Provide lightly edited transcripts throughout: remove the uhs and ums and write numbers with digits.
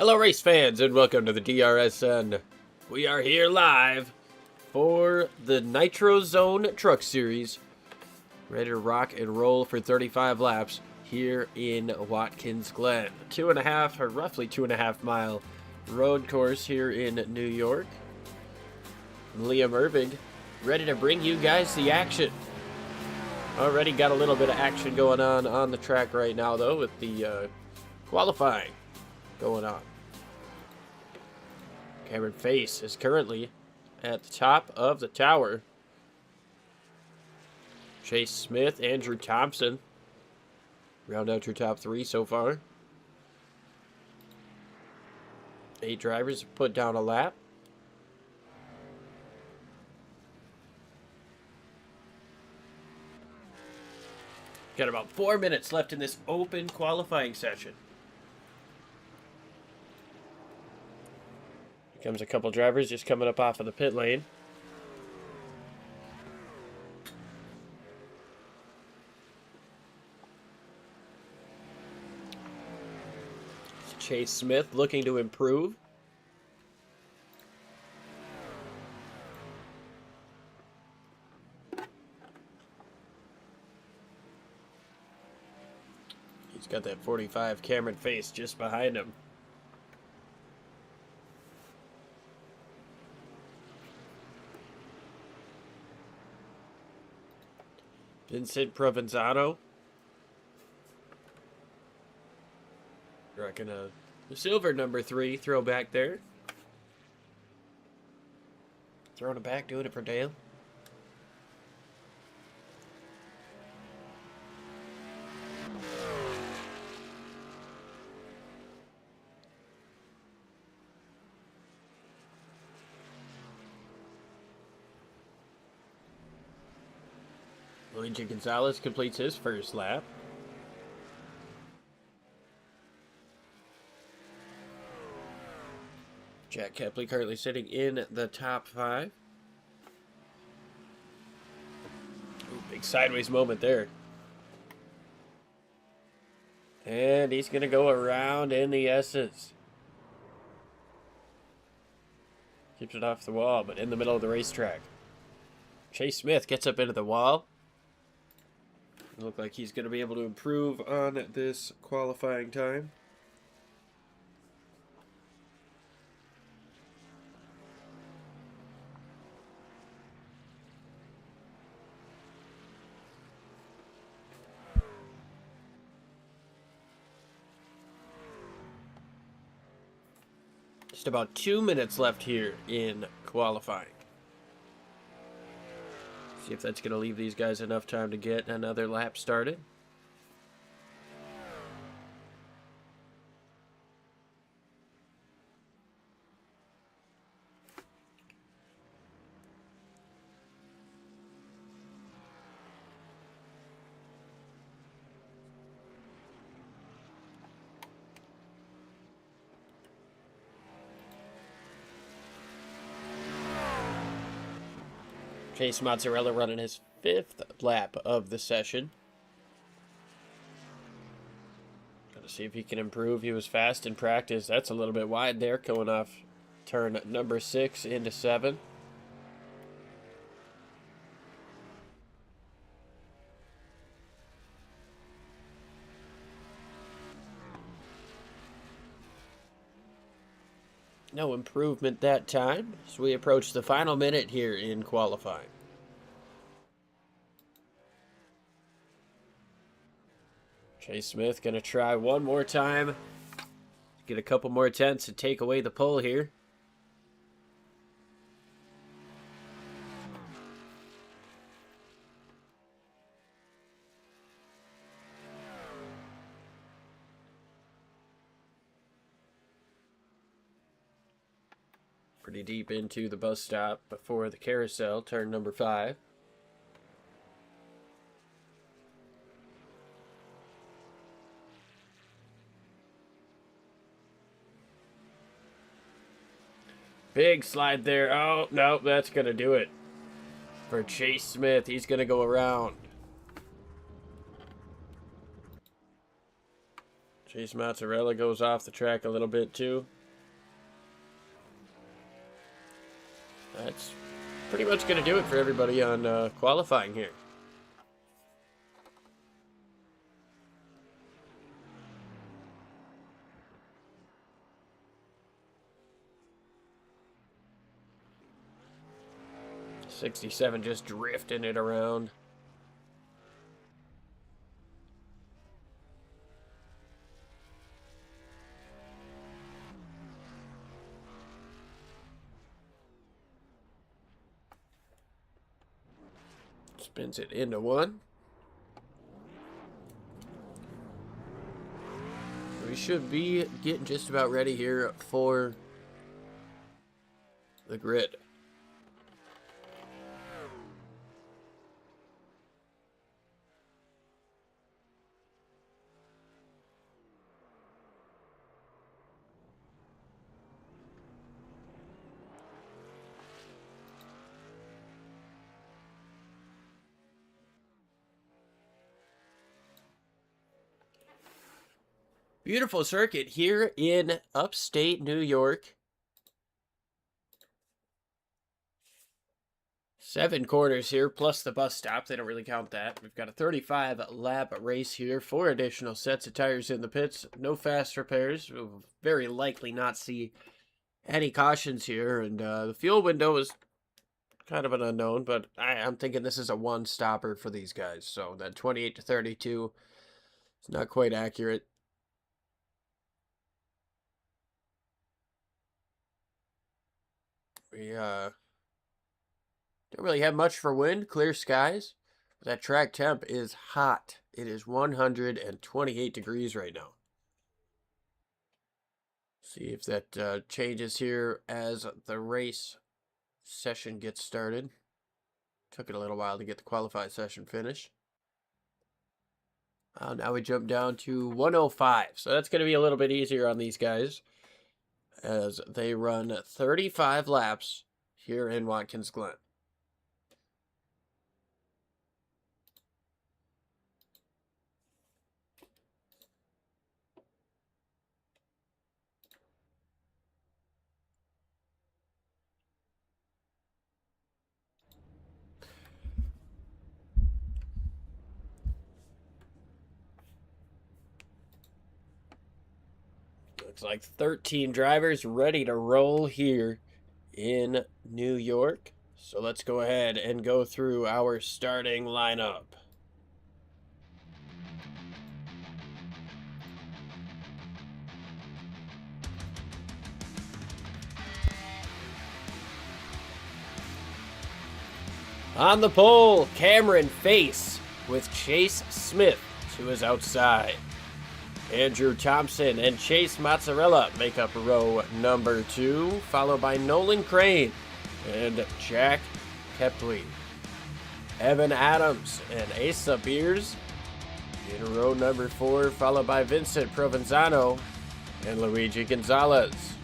Hello race fans and welcome to the DRSN. We are here live for the Nitrozone Truck Series. Ready to rock and roll for 35 laps here in Watkins Glen. Roughly 2.5 mile road course here in New York. Liam Irving, ready to bring you guys the action. Already got a little bit of action going on the track right now though with the qualifying going on. Cameron Face is currently at the top of the tower. Chase Smith, Andrew Thompson round out your top three so far. 8 drivers put down a lap. Got about 4 minutes left in this open qualifying session. Here comes a couple drivers just coming up off of the pit lane. Chase Smith looking to improve. He's got that 45 Cameron Face just behind him. Vincent Provenzano. Rocking a silver number 3 throwback there. Throwing it back, doing it for Dale. Luigi Gonzalez completes his first lap. Jack Kepley currently sitting in the top 5. Ooh, big sideways moment there. And he's going to go around in the S's. Keeps it off the wall, but in the middle of the racetrack. Chase Smith gets up into the wall. Look like he's going to be able to improve on this qualifying time. Just about 2 minutes left here in qualifying. See if that's going to leave these guys enough time to get another lap started. Chase Mozzarella running his 5th lap of the session. Got to see if he can improve. He was fast in practice. That's a little bit wide there, going off turn number 6 into 7. No improvement that time as we approach the final minute here in qualifying. Chase Smith going to try one more time. Get a couple more attempts to take away the pole here. Pretty deep into the bus stop before the carousel, turn number 5. Big slide there. Oh, no, that's going to do it for Chase Smith. He's going to go around. Chase Mozzarella goes off the track a little bit too. That's pretty much going to do it for everybody on qualifying here. '67 just drifting it around. Spins it into one. We should be getting just about ready here for the grid. Beautiful circuit here in upstate New York. 7 corners here, plus the bus stop. They don't really count that. We've got a 35-lap race here. 4 additional sets of tires in the pits. No fast repairs. We'll very likely not see any cautions here. And the fuel window is kind of an unknown, but I'm thinking this is a one-stopper for these guys. So that 28 to 32 is not quite accurate. We don't really have much for wind, clear skies. But that track temp is hot. It is 128 degrees right now. See if that changes here as the race session gets started. Took it a little while to get the qualified session finished. Now we jump down to 105. So that's going to be a little bit easier on these guys, as they run 35 laps here in Watkins Glen. Looks like 13 drivers ready to roll here in New York. So let's go ahead and go through our starting lineup. On the pole, Cameron Face with Chase Smith to his outside. Andrew Thompson and Chase Mozzarella make up row number 2, followed by Nolan Crane and Jack Kepley. Evan Adams and Asa Beers in row number 4, followed by Vincent Provenzano and Luigi Gonzalez.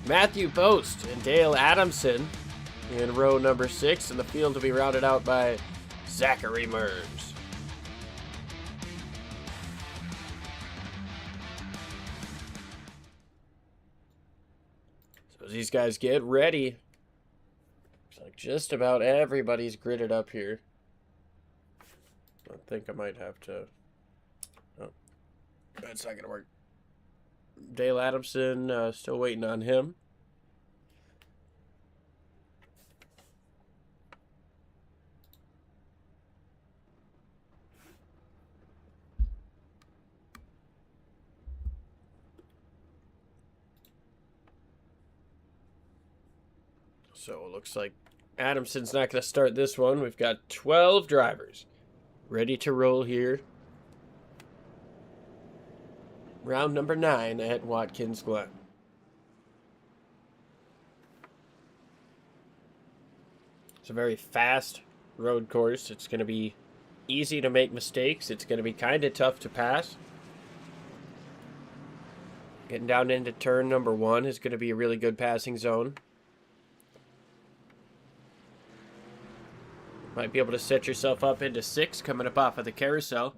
Matthew Post and Dale Adamson in row number 6, and the field will be rounded out by Zachary Mers. So as these guys get ready, looks like just about everybody's gridded up here. I think I might have to... Oh, that's not going to work. Dale Adamson, still waiting on him. So it looks like Adamson's not going to start this one. We've got 12 drivers ready to roll here. Round number 9 at Watkins Glen. It's a very fast road course. It's going to be easy to make mistakes. It's going to be kind of tough to pass. Getting down into turn number 1 is going to be a really good passing zone. Might be able to set yourself up into 6 coming up off of the carousel.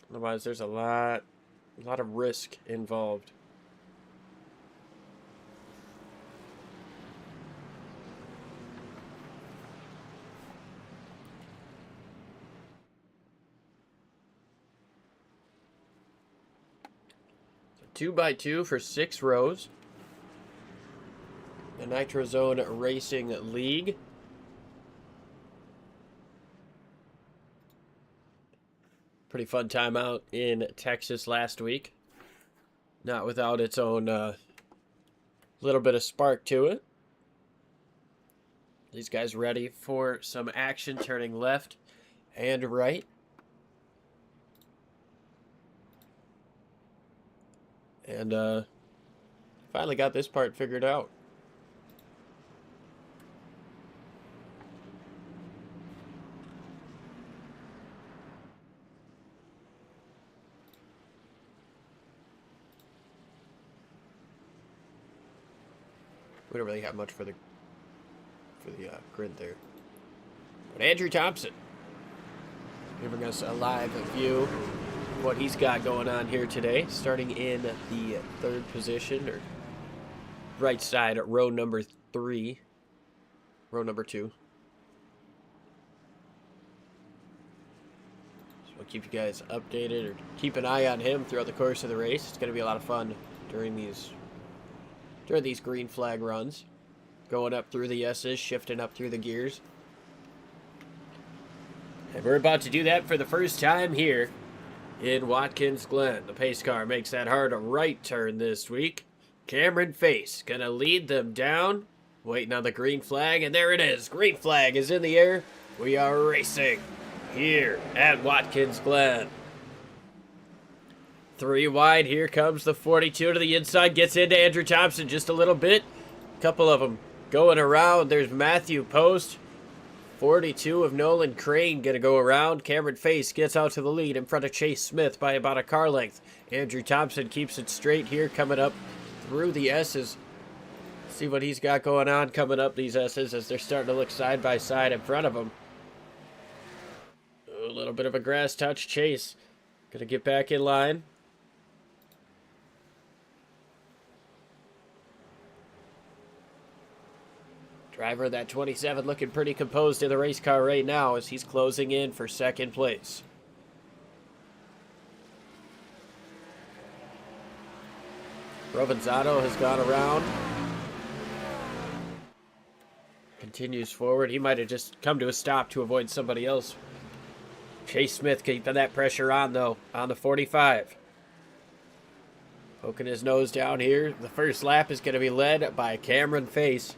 Otherwise, there's a lot of risk involved. So 2x2 for 6 rows. The Nitrozone Racing League. Pretty fun time out in Texas last week. Not without its own little bit of spark to it. These guys ready for some action, turning left and right. And finally got this part figured out. We don't really have much for the grid there. But Andrew Thompson giving us a live view of what he's got going on here today. Starting in the 3rd position, or right side, row number 3. Row number 2. So we'll keep you guys updated, or keep an eye on him throughout the course of the race. It's going to be a lot of fun during these green flag runs. Going up through the S's, shifting up through the gears. And we're about to do that for the first time here in Watkins Glen. The pace car makes that hard right turn this week. Cameron Face gonna lead them down. Waiting on the green flag, and there it is. Green flag is in the air. We are racing here at Watkins Glen. 3 wide, here comes the 42 to the inside, gets into Andrew Thompson just a little bit. Couple of them going around. There's Matthew Post. 42 of Nolan Crane going to go around. Cameron Face gets out to the lead in front of Chase Smith by about a car length. Andrew Thompson keeps it straight here, coming up through the S's. See what he's got going on coming up these S's as they're starting to look side by side in front of him. A little bit of a grass touch. Chase going to get back in line. Driver of that 27 looking pretty composed in the race car right now as he's closing in for 2nd place. Provenzano has gone around. Continues forward. He might have just come to a stop to avoid somebody else. Chase Smith keeping that pressure on, though, on the 45. Poking his nose down here. The first lap is going to be led by Cameron Face.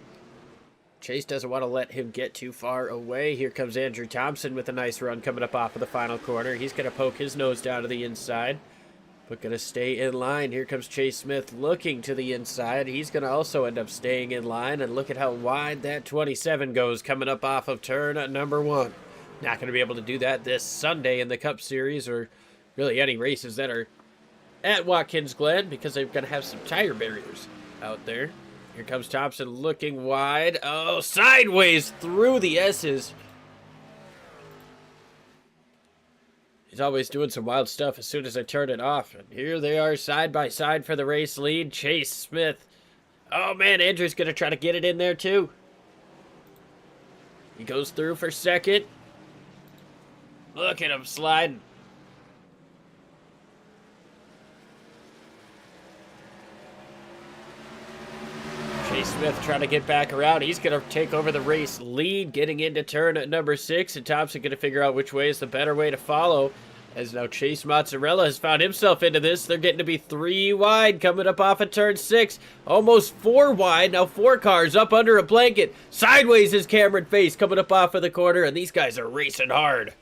Chase doesn't want to let him get too far away. Here comes Andrew Thompson with a nice run coming up off of the final corner. He's going to poke his nose down to the inside, but going to stay in line. Here comes Chase Smith looking to the inside. He's going to also end up staying in line, and look at how wide that 27 goes coming up off of turn number 1. Not going to be able to do that this Sunday in the Cup Series, or really any races that are at Watkins Glen, because they're going to have some tire barriers out there. Here comes Thompson looking wide. Oh, sideways through the S's. He's always doing some wild stuff as soon as I turn it off. And here they are side by side for the race lead. Chase Smith. Oh, man, Andrew's going to try to get it in there, too. He goes through for 2nd. Look at him sliding. Chase Smith trying to get back around. He's going to take over the race lead, getting into turn number 6, and Thompson going to figure out which way is the better way to follow. As now Chase Mozzarella has found himself into this. They're getting to be 3 wide coming up off of turn 6. Almost 4 wide. Now 4 cars up under a blanket. Sideways is Cameron Face coming up off of the corner, and these guys are racing hard.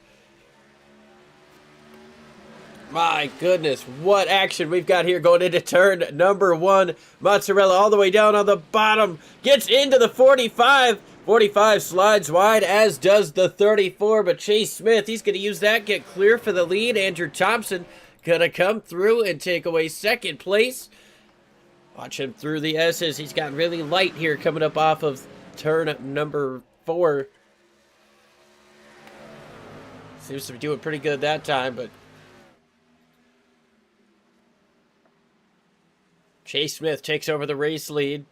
My goodness, what action we've got here going into turn number 1. Mozzarella all the way down on the bottom. Gets into the 45. 45 slides wide, as does the 34. But Chase Smith, he's going to use that, get clear for the lead. Andrew Thompson going to come through and take away 2nd place. Watch him through the S's. He's got really light here coming up off of turn number 4. Seems to be doing pretty good that time, but Chase Smith takes over the race lead.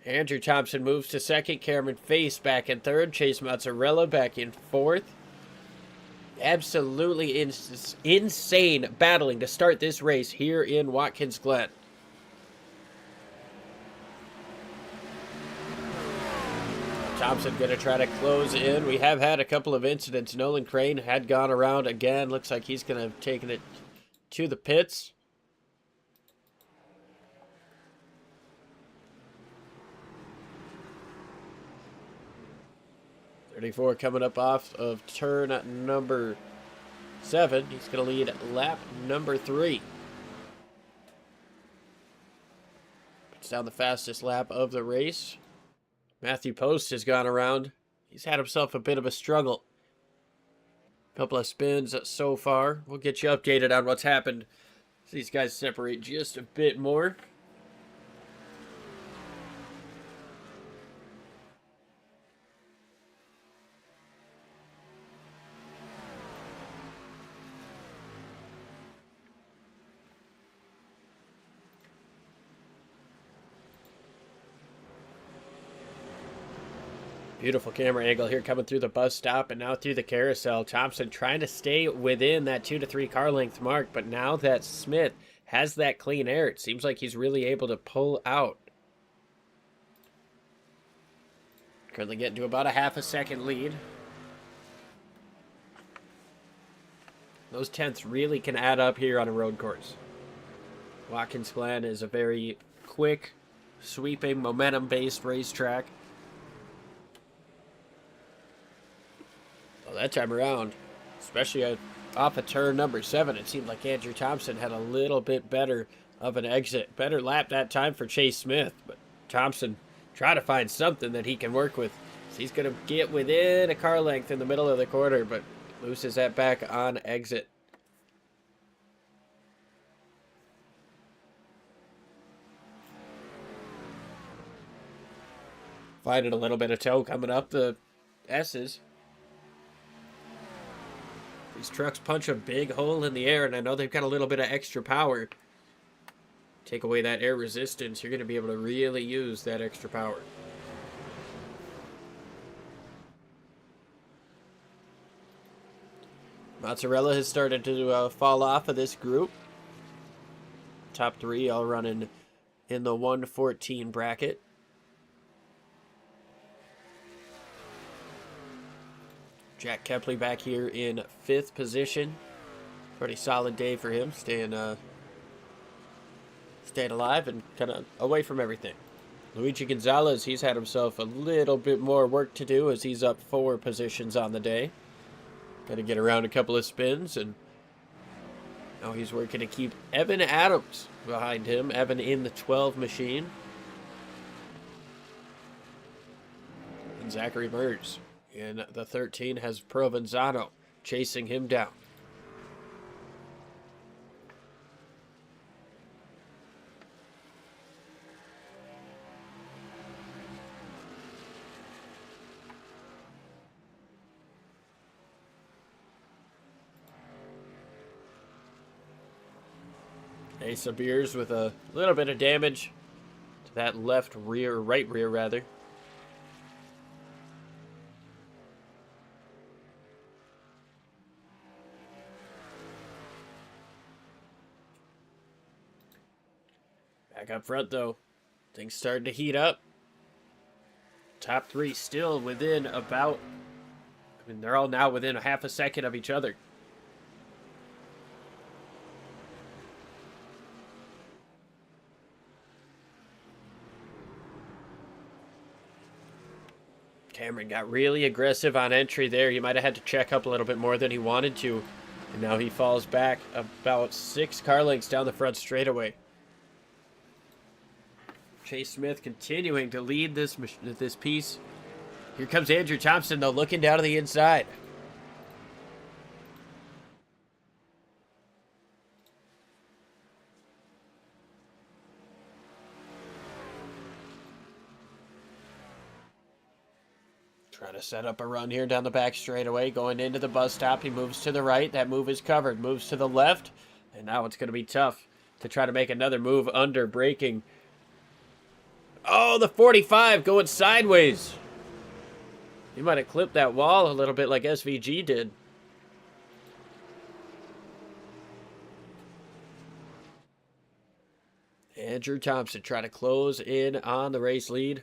Andrew Thompson moves to second. Cameron Face back in third. Chase Mozzarella back in fourth. Absolutely insane battling to start this race here in Watkins Glen. Thompson going to try to close in. We have had a couple of incidents. Nolan Crane had gone around again. Looks like he's going to have taken it to the pits. .34 coming up off of turn number 7. He's going to lead lap number 3. Puts down the fastest lap of the race. Matthew Post has gone around. He's had himself a bit of a struggle. Couple of spins so far. We'll get you updated on what's happened as these guys separate just a bit more. Beautiful camera angle here coming through the bus stop and now through the carousel. Thompson trying to stay within that 2 to 3 car length mark, but now that Smith has that clean air, it seems like he's really able to pull out. Currently getting to about a half a second lead. Those tenths really can add up here on a road course. Watkins Glen is a very quick, sweeping, momentum-based racetrack. That time around, especially off of turn number 7, it seemed like Andrew Thompson had a little bit better of an exit. Better lap that time for Chase Smith, but Thompson trying to find something that he can work with. So he's going to get within a car length in the middle of the quarter, but loses that back on exit. Finding a little bit of toe coming up the S's. These trucks punch a big hole in the air, and I know they've got a little bit of extra power. Take away that air resistance, you're going to be able to really use that extra power. Mozzarella has started to fall off of this group. Top 3 all running in the 114 bracket. Jack Kepley back here in 5th position. Pretty solid day for him, staying alive and kind of away from everything. Luigi Gonzalez, he's had himself a little bit more work to do as he's up 4 positions on the day. Got to get around a couple of spins, and now he's working to keep Evan Adams behind him. Evan in the 12 machine. And Zachary Mers in the 13 has Provenzano chasing him down. Ace of Beers with a little bit of damage to that left rear, right rear rather. Back up front, though. Things starting to heat up. Top 3 still within about... I mean, they're all now within a half a second of each other. Cameron got really aggressive on entry there. He might have had to check up a little bit more than he wanted to. And now he falls back about 6 car lengths down the front straightaway. Chase Smith continuing to lead this piece. Here comes Andrew Thompson, though, looking down to the inside. Trying to set up a run here down the back straightaway. Going into the bus stop. He moves to the right. That move is covered. Moves to the left. And now it's going to be tough to try to make another move under braking. Oh, the 45 going sideways. He might have clipped that wall a little bit like SVG did. Andrew Thompson trying to close in on the race lead.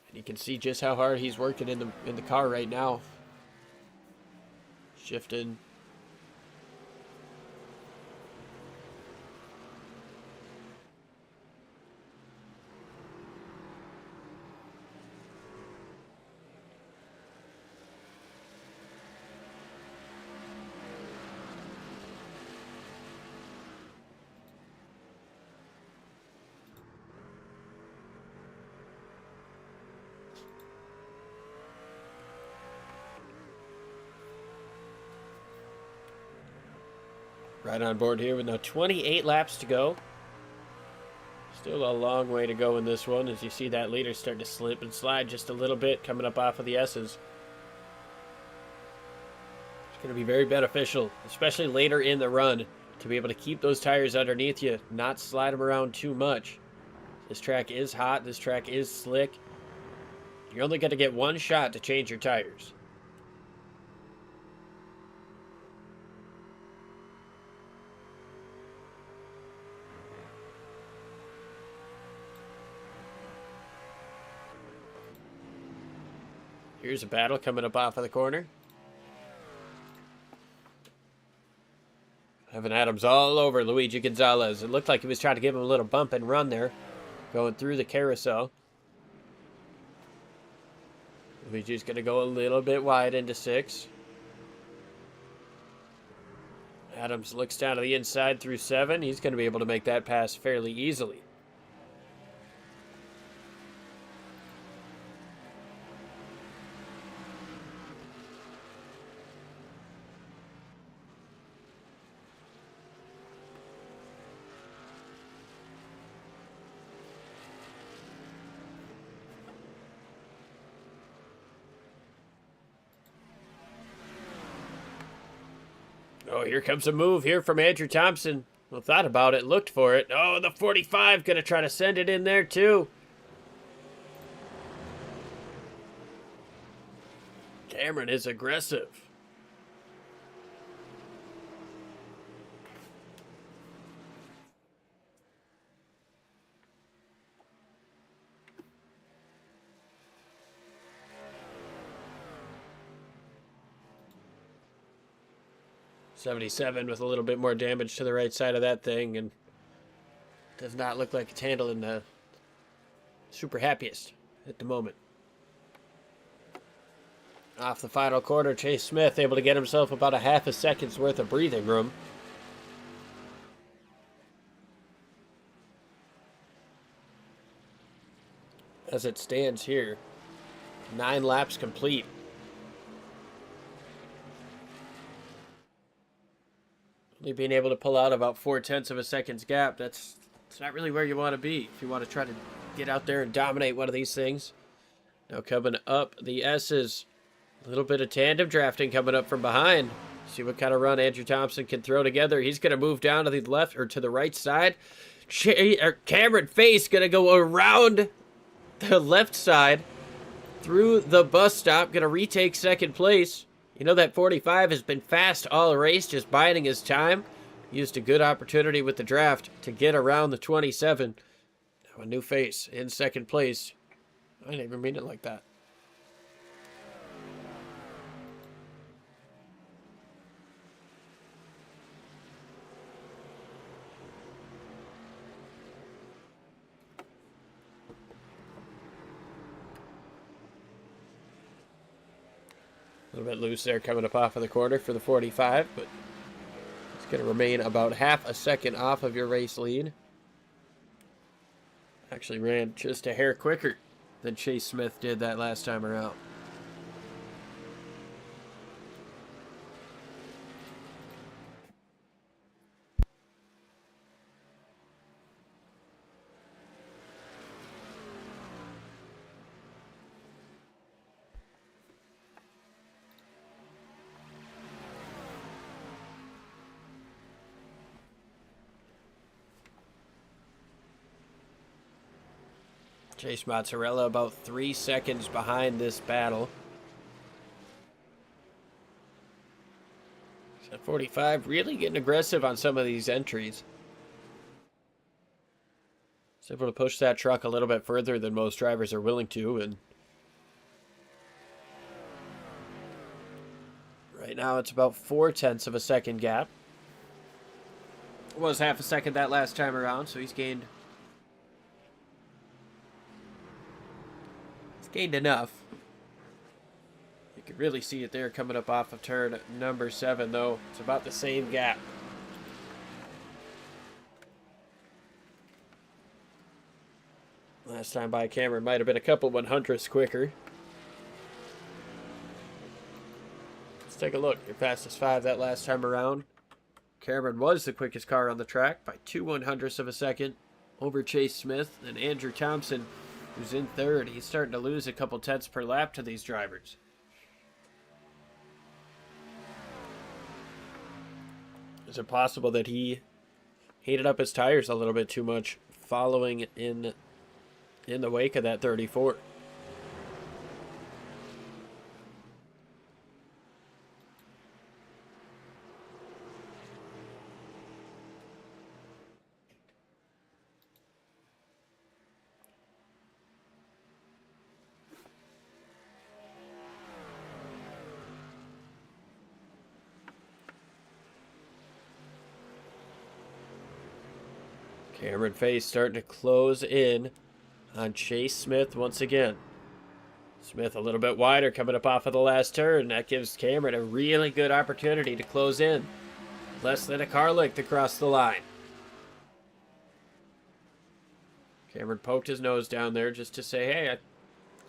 And you can see just how hard he's working in the car right now. Shifting. Right on board here with now 28 laps to go. Still a long way to go in this one as you see that leader start to slip and slide just a little bit coming up off of the S's. It's going to be very beneficial, especially later in the run, to be able to keep those tires underneath you, not slide them around too much. This track is hot. This track is slick. You're only going to get one shot to change your tires. Here's a battle coming up off of the corner. Evan Adams all over Luigi Gonzalez. It looked like he was trying to give him a little bump and run there, going through the carousel. Luigi's going to go a little bit wide into 6. Adams looks down to the inside through 7. He's going to be able to make that pass fairly easily. Oh, here comes a move here from Andrew Thompson. Well, thought about it, looked for it. Oh, the 45 going to try to send it in there too. Cameron is aggressive. .77 with a little bit more damage to the right side of that thing, and does not look like it's handling the super happiest at the moment. Off the final corner, Chase Smith able to get himself about a half a second's worth of breathing room. As it stands here, 9 laps complete. Only being able to pull out about 0.4 of a second's gap, it's not really where you want to be if you want to try to get out there and dominate one of these things. Now coming up the S's, a little bit of tandem drafting coming up from behind. See what kind of run Andrew Thompson can throw together. He's going to move down to the left or to the right side. Cameron Face going to go around the left side through the bus stop, going to retake second place. You know that 45 has been fast all race, just biding his time. Used a good opportunity with the draft to get around the 27. Now a new face in second place. I didn't even mean it like that. A little bit loose there coming up off of the corner for the 45, but it's going to remain about half a second off of your race lead. Actually ran just a hair quicker than Chase Smith did that last time around. Chase Mozzarella about 3 seconds behind this battle. So 45 really getting aggressive on some of these entries. He's able to push that truck a little bit further than most drivers are willing to, and right now it's about 0.4 of a second gap. It was half a second that last time around, so he's gained enough. You can really see it there coming up off of turn number 7, though. It's about the same gap. Last time by Cameron might have been a couple 100ths quicker. Let's take a look. Your fastest 5 that last time around. Cameron was the quickest car on the track by 2/100ths of a second over Chase Smith and Andrew Thompson, who's in third. He's starting to lose a couple tenths per lap to these drivers. Is it possible that he heated up his tires a little bit too much following in the wake of that 34? Cameron Face starting to close in on Chase Smith once again. Smith a little bit wider coming up off of the last turn. That gives Cameron a really good opportunity to close in. Less than a car length across the line. Cameron poked his nose down there just to say, hey,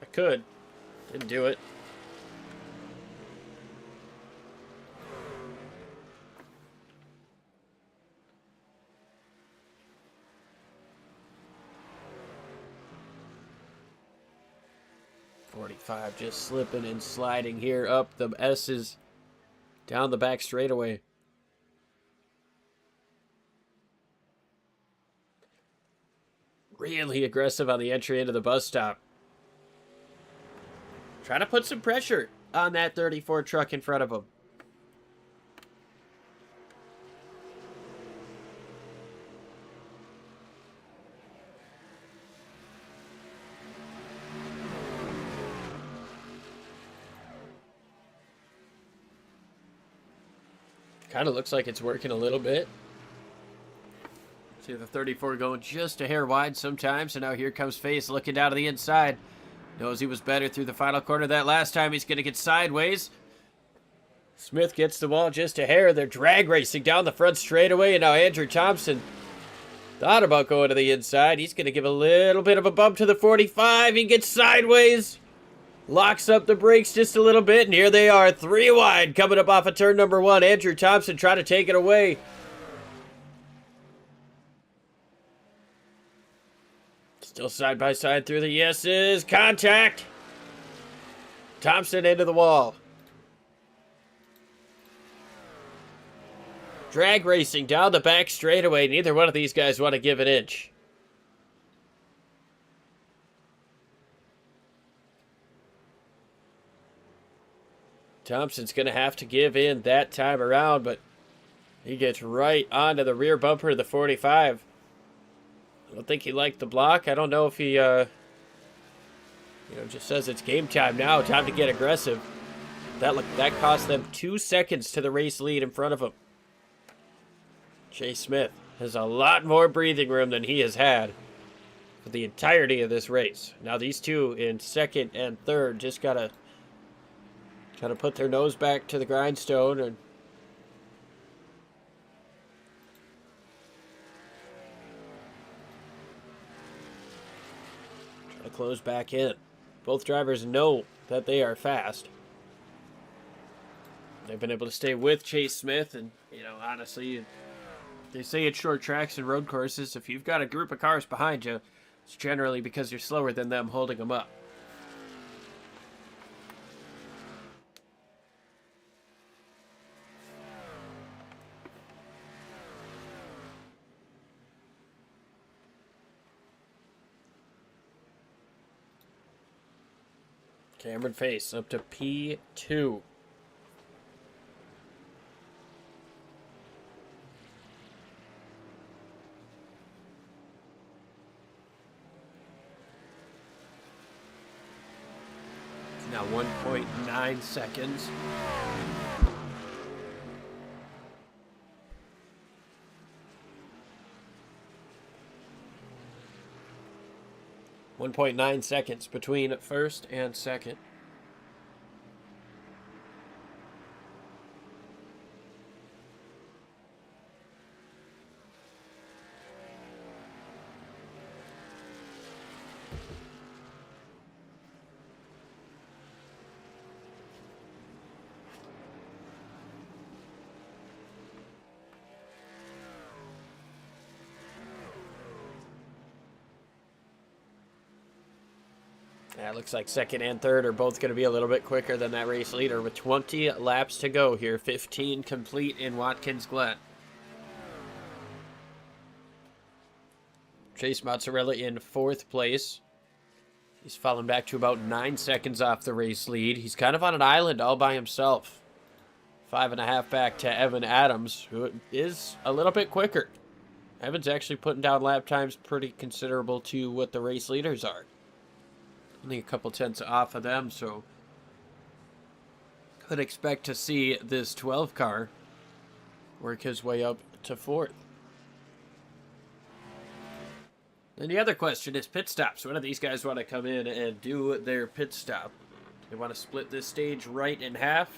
I could. Didn't do it. Just slipping and sliding here up the S's down the back straightaway. Really aggressive on the entry into the bus stop. Trying to put some pressure on that 34 truck in front of him. Kind of looks like it's working a little bit. See the 34 going just a hair wide sometimes, and now here comes Face looking down to the inside. Knows he was better through the final corner that last time. He's going to get sideways. Smith gets the wall just a hair. They're drag racing down the front straightaway, and now Andrew Thompson thought about going to the inside. He's going to give a little bit of a bump to the 45. He gets sideways. Locks up the brakes just a little bit, and here they are, 3 wide, coming up off of turn number 1. Andrew Thompson trying to take it away. Still side by side through the yeses. Contact. Thompson into the wall. Drag racing down the back straightaway. Neither one of these guys want to give an inch. Thompson's going to have to give in that time around, but he gets right onto the rear bumper of the 45. I don't think he liked the block. I don't know if he, just says it's game time now, time to get aggressive. That cost them 2 seconds to the race lead in front of him. Chase Smith has a lot more breathing room than he has had for the entirety of this race. Now these two in second and third just gotta put their nose back to the grindstone and try to close back in. Both drivers know that they are fast. They've been able to stay with Chase Smith, and honestly, they say it's short tracks and road courses. If you've got a group of cars behind you, it's generally because you're slower than them holding them up. Cameron Face up to P2. Now 1.9 seconds. .9 seconds between first and second. Yeah, it looks like second and third are both going to be a little bit quicker than that race leader with 20 laps to go here. 15 complete in Watkins Glen. Chase Mozzarella in fourth place. He's fallen back to about 9 seconds off the race lead. He's kind of on an island all by himself. 5.5 back to Evan Adams, who is a little bit quicker. Evan's actually putting down lap times pretty considerable to what the race leaders are. Only a couple tenths off of them, so could expect to see this 12 car work his way up to fourth. And the other question is pit stops. When do these guys want to come in and do their pit stop? They want to split this stage right in half.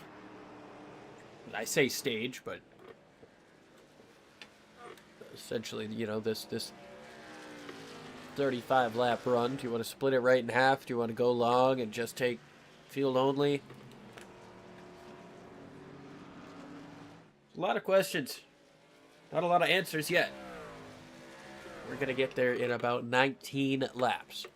I say stage, but essentially, you know, this 35 lap run. Do you want to split it right in half? Do you want to go long and just take field only? A lot of questions. Not a lot of answers yet. We're going to get there in about 19 laps.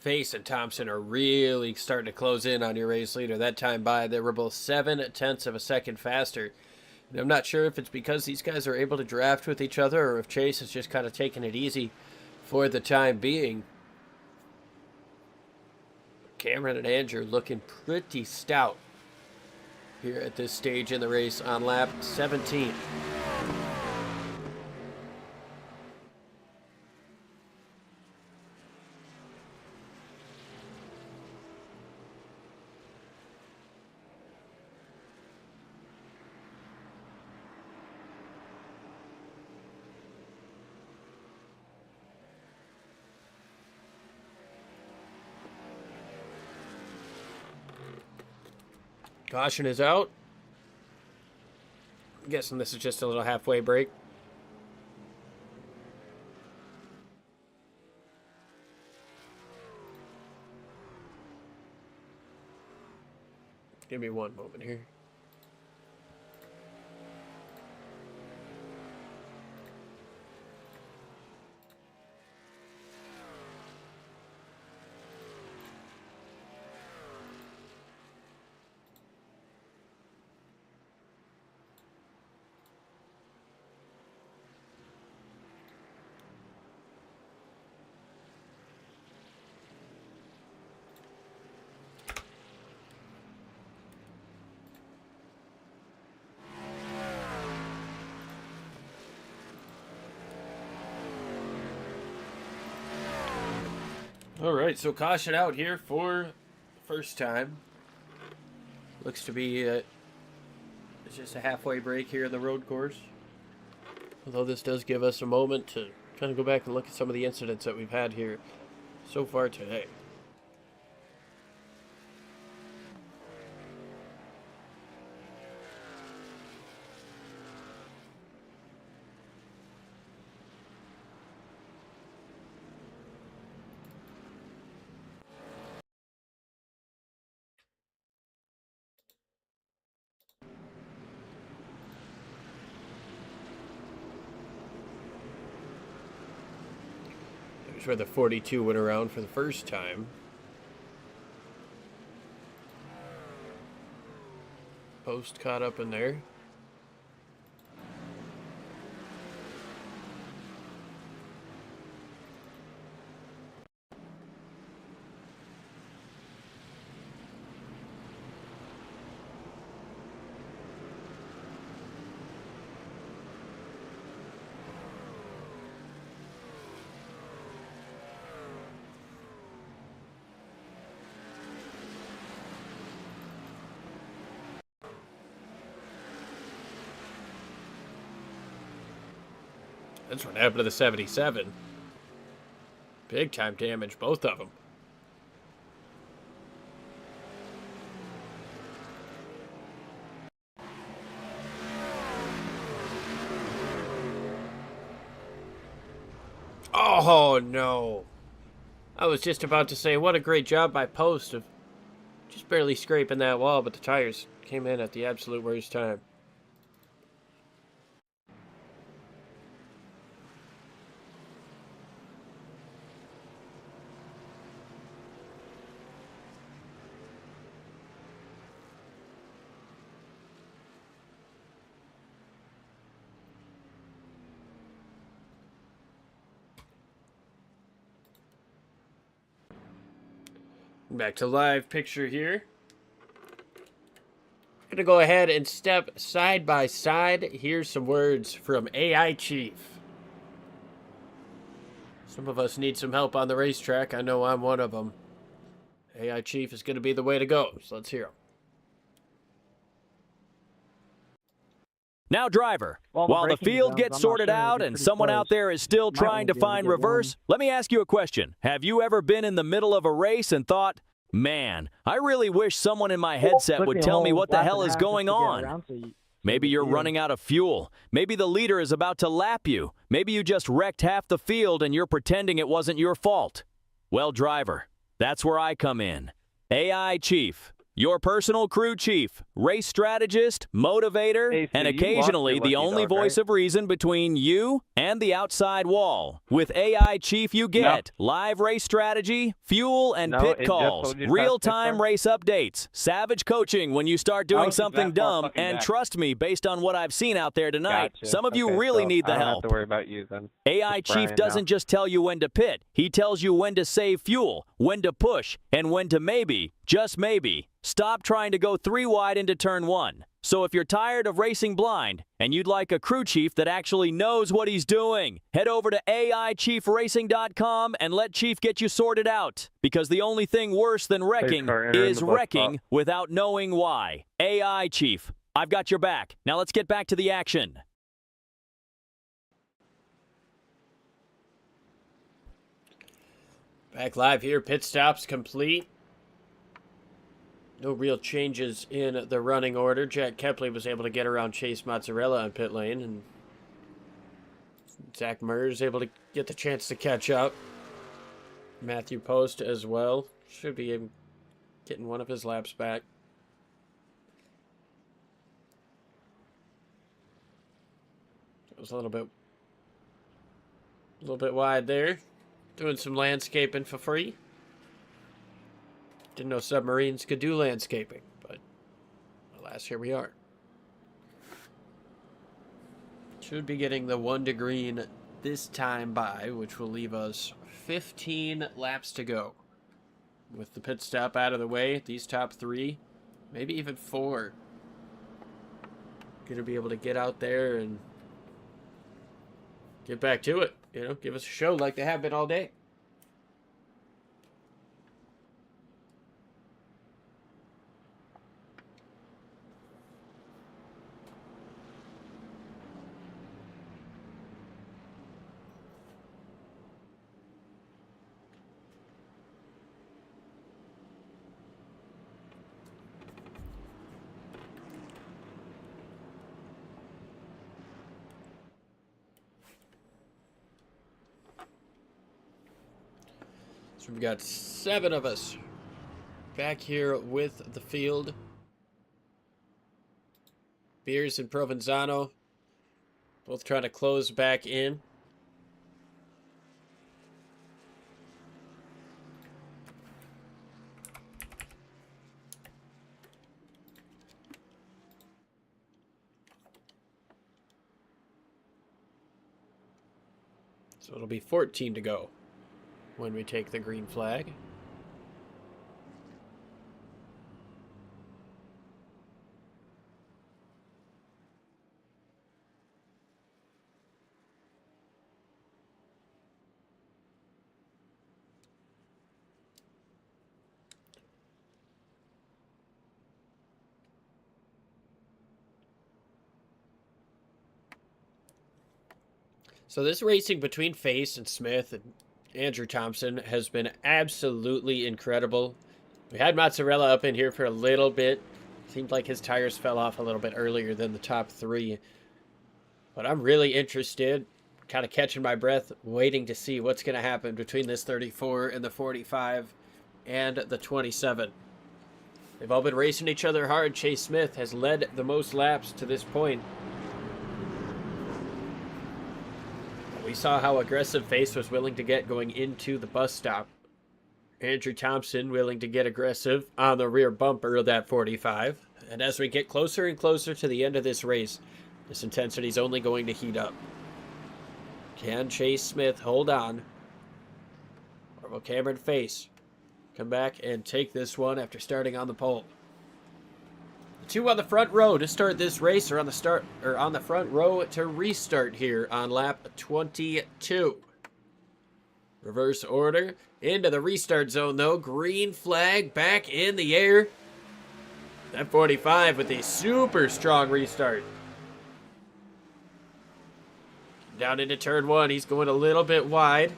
Face and Thompson are really starting to close in on your race leader. That time by, they were both 0.7 of a second faster. And I'm not sure if it's because these guys are able to draft with each other or if Chase is just kind of taking it easy for the time being. Cameron and Andrew looking pretty stout here at this stage in the race on lap 17. Caution is out. I'm guessing this is just a little halfway break. Give me one moment here. All right, so caution out here for first time. Looks to be it's just a halfway break here in the road course. Although this does give us a moment to kind of go back and look at some of the incidents that we've had here so far today. Here's where the 42 went around for the first time. Post caught up in there. That's what happened to the 77. Big time damage, both of them. Oh, no. I was just about to say, what a great job by Post of just barely scraping that wall, but the tires came in at the absolute worst time. Back to live picture here. I'm gonna go ahead and step side by side. Here's some words from AI Chief. Some of us need some help on the racetrack. I know I'm one of them. AI Chief is gonna be the way to go. So let's hear him. Now, driver, while the field gets sorted out and someone out there is still trying to find reverse, let me ask you a question. Have you ever been in the middle of a race and thought, man, I really wish someone in my headset would tell me what the hell is going on? Maybe you're running out of fuel. Maybe the leader is about to lap you. Maybe you just wrecked half the field and you're pretending it wasn't your fault. Well, driver, that's where I come in. AI Chief. Your personal crew chief, race strategist, motivator, and occasionally the only voice of reason between you and the outside wall. With AI Chief, you get live race strategy, fuel and pit calls, real-time race updates, savage coaching when you start doing something dumb, and trust me, based on what I've seen out there tonight, some of you really need the help. I don't have to worry about you then. AI Chief doesn't just tell you when to pit. He tells you when to save fuel, when to push, and when to maybe, just maybe, stop trying to go 3 wide into turn 1. So if you're tired of racing blind and you'd like a crew chief that actually knows what he's doing, head over to AIChiefRacing.com and let Chief get you sorted out. Because the only thing worse than wrecking is wrecking without knowing why. AI Chief, I've got your back. Now let's get back to the action. Back live here, pit stops complete. No real changes in the running order. Jack Kepley was able to get around Chase Mozzarella on pit lane, and Zach Murs able to get the chance to catch up. Matthew Post as well. Should be getting one of his laps back. It was a little bit wide there. Doing some landscaping for free. Didn't know submarines could do landscaping, but alas, here we are. Should be getting the 1 to green this time by, which will leave us 15 laps to go. With the pit stop out of the way, these top 3, maybe even 4, gonna be able to get out there and get back to it. You know, give us a show like they have been all day. So we've got 7 of us back here with the field. Beers and Provenzano both trying to close back in. So it'll be 14 to go when we take the green flag. So this racing between Face and Smith and Andrew Thompson has been absolutely incredible. We had Mozzarella up in here for a little bit. Seemed like his tires fell off a little bit earlier than the top three. But I'm really interested, kind of catching my breath, waiting to see what's going to happen between this 34 and the 45 and the 27. They've all been racing each other hard. Chase Smith has led the most laps to this point. We saw how aggressive Face was willing to get going into the bus stop. Andrew Thompson willing to get aggressive on the rear bumper of that 45. And as we get closer and closer to the end of this race, this intensity is only going to heat up. Can Chase Smith hold on? Or will Cameron Face come back and take this one after starting on the pole? Two on the front row to start this race, or on the front row to restart here on lap 22. Reverse order into the restart zone though. Green flag back in the air. That 45 with a super strong restart. Down into turn one, he's going a little bit wide.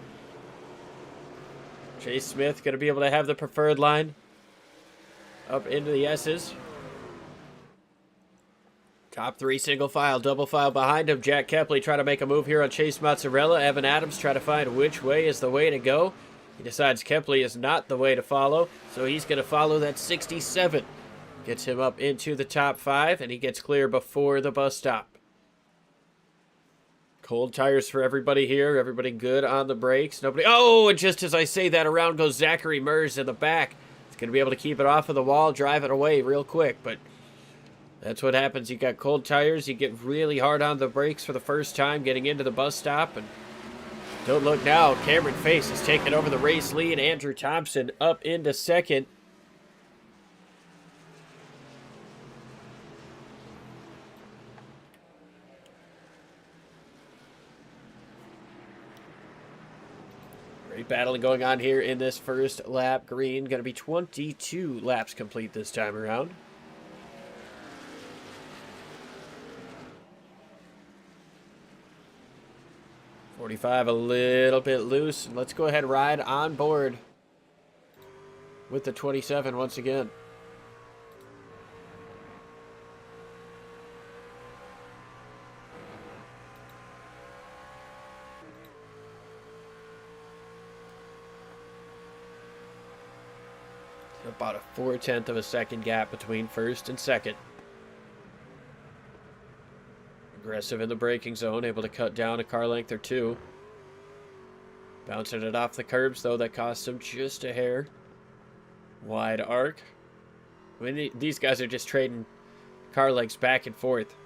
Chase Smith going to be able to have the preferred line up into the S's. Top three single file, double file behind him. Jack Kepley trying to make a move here on Chase Mozzarella. Evan Adams trying to find which way is the way to go. He decides Kepley is not the way to follow, so he's going to follow that 67. Gets him up into the top five, and he gets clear before the bus stop. Cold tires for everybody here. Everybody good on the brakes. Nobody. Oh, and just as I say that, around goes Zachary Mers in the back. He's going to be able to keep it off of the wall, drive it away real quick, but that's what happens. You got cold tires. You get really hard on the brakes for the first time getting into the bus stop. And don't look now. Cameron Face has taken over the race lead. Andrew Thompson up into second. Great battling going on here in this first lap. Green going to be 22 laps complete this time around. .45 a little bit loose. Let's go ahead and ride on board with the 27 once again. About a 4/10 of a second gap between first and second. Aggressive in the braking zone, able to cut down a car length or two. Bouncing it off the curbs, though, that cost him just a hair. Wide arc. I mean, these guys are just trading car lengths back and forth.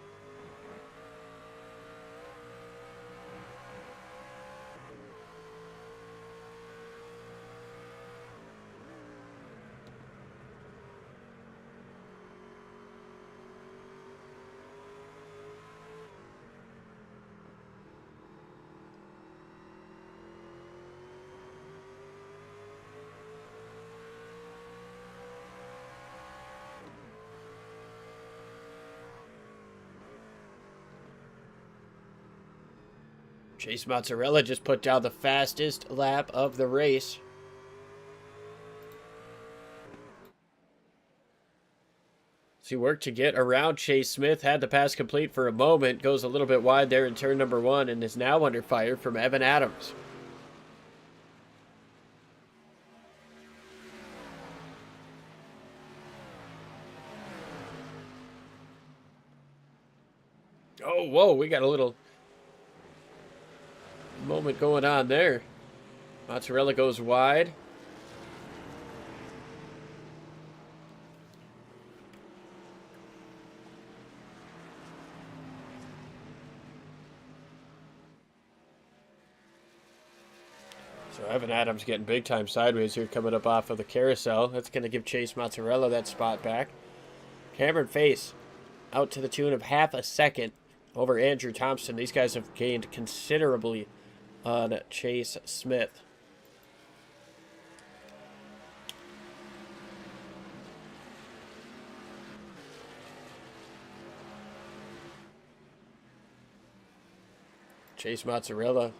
Chase Mozzarella just put down the fastest lap of the race. So he worked to get around Chase Smith, had the pass complete for a moment, goes a little bit wide there in turn number one, and is now under fire from Evan Adams. Oh, whoa, we got a little moment going on there. Mozzarella goes wide. So Evan Adams getting big time sideways here coming up off of the carousel. That's going to give Chase Mozzarella that spot back. Cameron Face out to the tune of half a second over Andrew Thompson. These guys have gained considerably on Chase Smith. Chase Mozzarella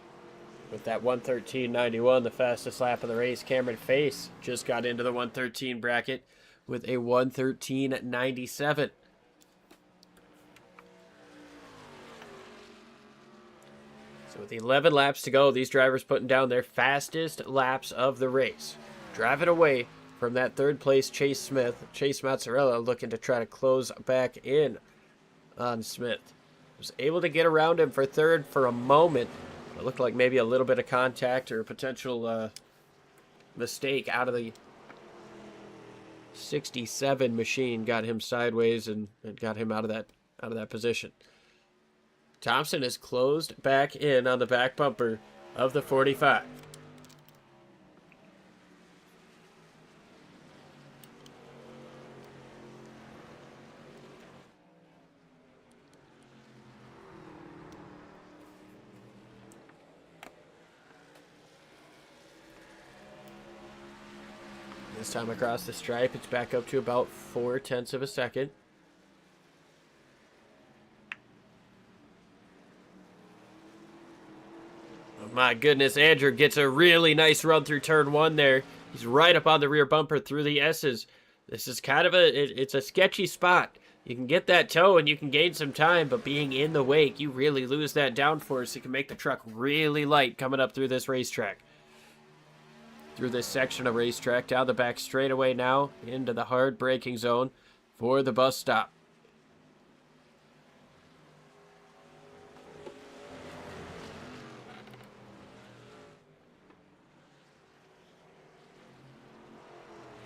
with that 1:13.91, the fastest lap of the race. Cameron Face just got into the 1:13 bracket with a 1:13.97. So with 11 laps to go, these drivers putting down their fastest laps of the race. Driving away from that third place Chase Smith. Chase Mozzarella looking to try to close back in on Smith. Was able to get around him for third for a moment. It looked like maybe a little bit of contact or a potential mistake out of the 67 machine got him sideways and got him out of that position. Thompson is closed back in on the back bumper of the 45. This time across the stripe, it's back up to about 0.4 of a second. Oh my goodness, Andrew gets a really nice run through turn one there. He's right up on the rear bumper through the S's. This is kind of it's a sketchy spot. You can get that toe and you can gain some time, but being in the wake, you really lose that downforce. You can make the truck really light coming up through this racetrack. Through this section of racetrack, down the back straightaway now, into the hard braking zone for the bus stop.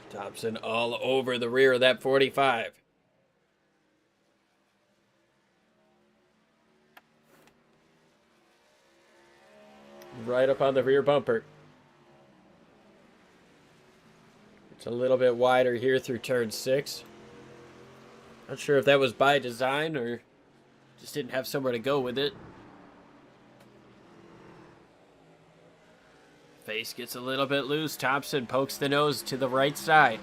Thompson all over the rear of that 45. Right up on the rear bumper. It's a little bit wider here through turn 6. Not sure if that was by design or just didn't have somewhere to go with it. Face gets a little bit loose. Thompson pokes the nose to the right side.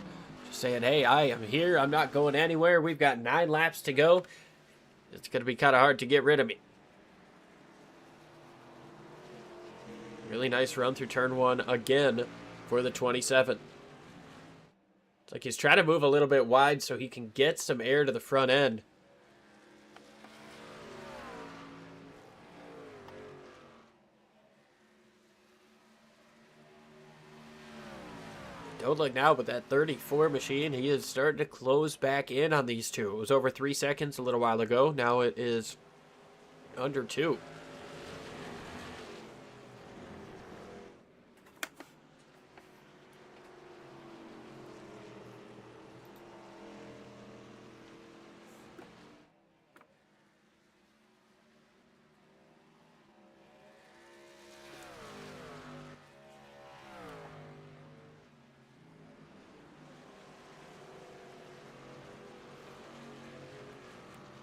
Just saying, hey, I am here. I'm not going anywhere. We've got 9 laps to go. It's going to be kind of hard to get rid of me. Really nice run through turn 1 again for the 27. It's like he's trying to move a little bit wide so he can get some air to the front end. Don't look now, but that 34 machine, he is starting to close back in on these two. It was over 3 seconds a little while ago. Now it is under 2.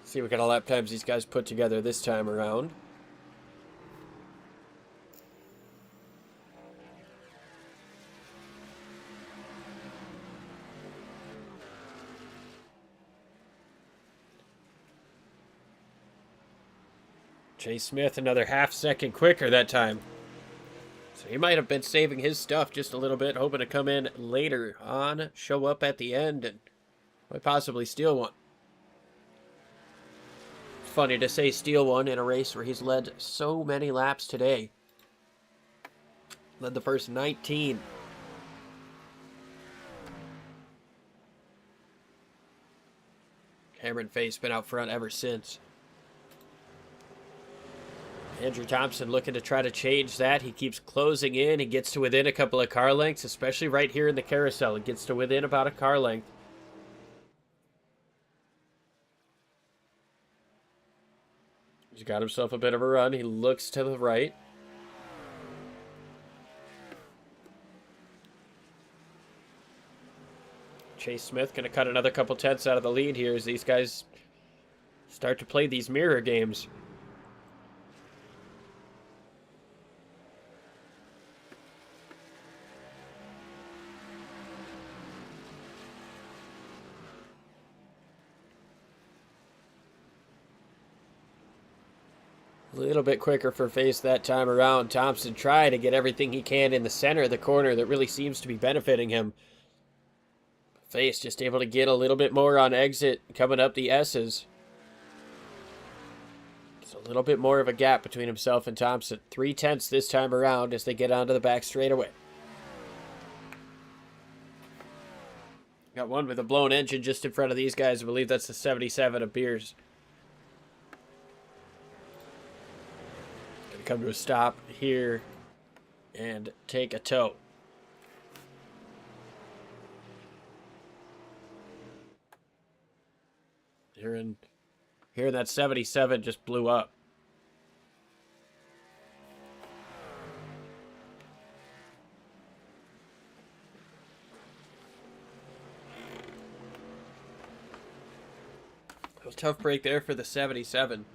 See what kind of lap times these guys put together this time around. Chase Smith another half second quicker that time. So he might have been saving his stuff just a little bit, hoping to come in later on, show up at the end, and might possibly steal one. Funny to say steal one in a race where he's led so many laps today. Led the first 19. Cameron Face been out front ever since. Andrew Thompson looking to try to change that. He keeps closing in. He gets to within a couple of car lengths, especially right here in the carousel. He gets to within about a car length. He's got himself a bit of a run. He looks to the right. Chase Smith going to cut another couple tenths out of the lead here as these guys start to play these mirror games. A little bit quicker for Face that time around. Thompson trying to get everything he can in the center of the corner that really seems to be benefiting him. Face just able to get a little bit more on exit coming up the S's. It's a little bit more of a gap between himself and Thompson. 3/10 this time around as they get onto the back straightaway. Got one with a blown engine just in front of these guys. I believe that's the 77 of Beers. Gonna come to a stop here and take a tow. Here that 77 just blew up. It was a tough break there for the 77.